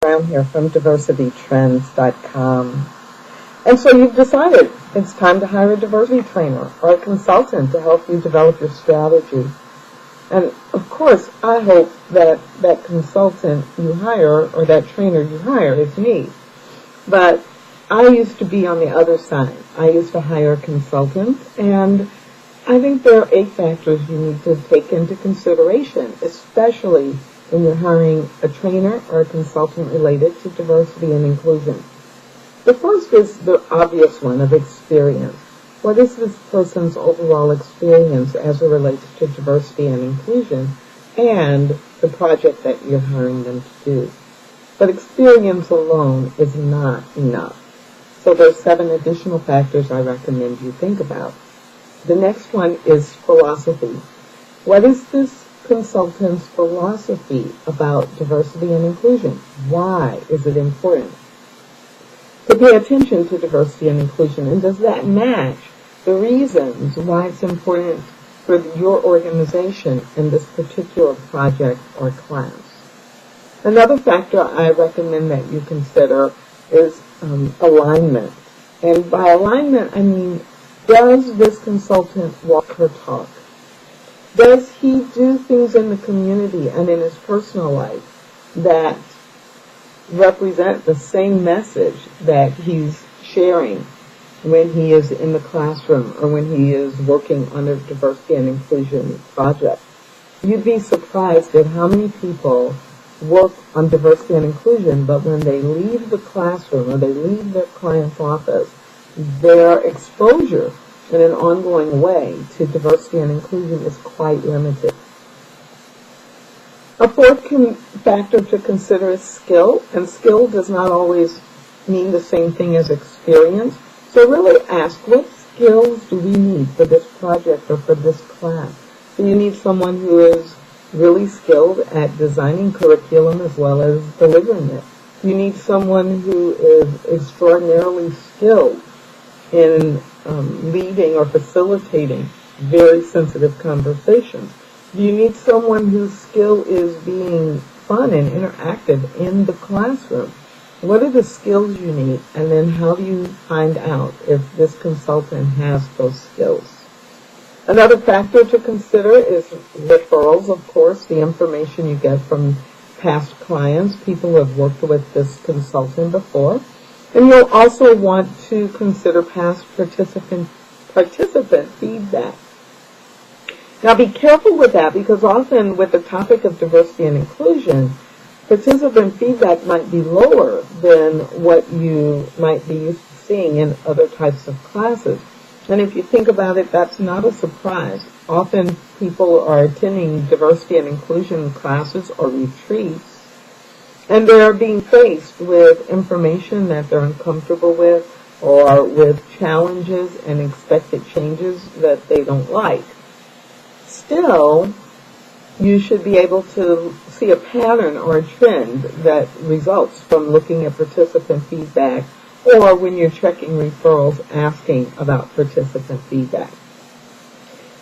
Brown here from DiversityTrends.com. And so you've decided it's time to hire a diversity trainer or a consultant to help you develop your strategy. And of course, I hope that that consultant you hire or that trainer you hire is me. But I used to be on the other side. I used to hire a consultant, and I think there are 8 factors you need to take into consideration, especially when you're hiring a trainer or a consultant related to diversity and inclusion. The first is the obvious one of experience. What is this person's overall experience as it relates to diversity and inclusion and the project that you're hiring them to do? But experience alone is not enough. So there's 7 additional factors I recommend you think about. The next one is philosophy. What is this consultant's philosophy about diversity and inclusion? Why is it important to pay attention to diversity and inclusion? And does that match the reasons why it's important for your organization in this particular project or class? Another factor I recommend that you consider is alignment. And by alignment, I mean, does this consultant walk her talk? Does he do things in the community and in his personal life that represent the same message that he's sharing when he is in the classroom or when he is working on a diversity and inclusion project? You'd be surprised at how many people work on diversity and inclusion, but when they leave the classroom or they leave their client's office, their exposure in an ongoing way to diversity and inclusion is quite limited. A fourth factor to consider is skill, and skill does not always mean the same thing as experience. So really ask, what skills do we need for this project or for this class? Do you need someone who is really skilled at designing curriculum as well as delivering it? You need someone who is extraordinarily skilled in leading or facilitating very sensitive conversations. You need someone whose skill is being fun and interactive in the classroom. What are the skills you need, and then how do you find out if this consultant has those skills? Another factor to consider is referrals, of course, the information you get from past clients, people who have worked with this consultant before. And you'll also want to consider past participant feedback. Now be careful with that, because often with the topic of diversity and inclusion, participant feedback might be lower than what you might be used to seeing in other types of classes. And if you think about it, that's not a surprise. Often people are attending diversity and inclusion classes or retreats, and they're being faced with information that they're uncomfortable with or with challenges and expected changes that they don't like. Still, you should be able to see a pattern or a trend that results from looking at participant feedback, or when you're checking referrals, asking about participant feedback.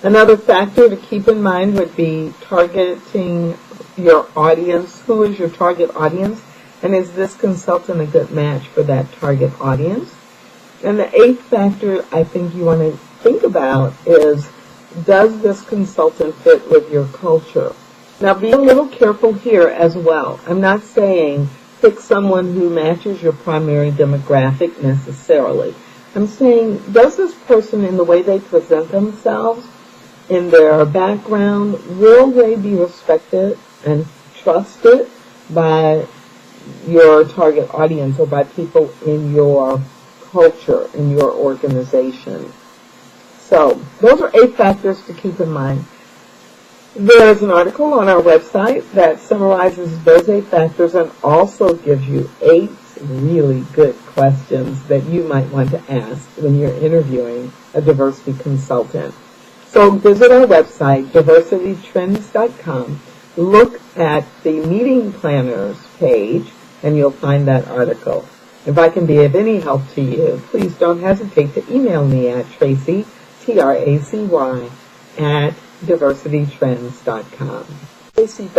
Another factor to keep in mind would be targeting your audience. Who is your target audience? And is this consultant a good match for that target audience? And the 8th factor I think you want to think about is, does this consultant fit with your culture? Now be a little careful here as well. I'm not saying pick someone who matches your primary demographic necessarily. I'm saying, does this person, in the way they present themselves, in their background, will they be respected and trusted by your target audience or by people in your culture, in your organization? So those are 8 factors to keep in mind. There's an article on our website that summarizes those 8 factors and also gives you 8 really good questions that you might want to ask when you're interviewing a diversity consultant. So visit our website, DiversityTrends.com, look at the meeting planners page, and you'll find that article. If I can be of any help to you, please don't hesitate to email me at Tracy, Tracy, @DiversityTrends.com. Tracy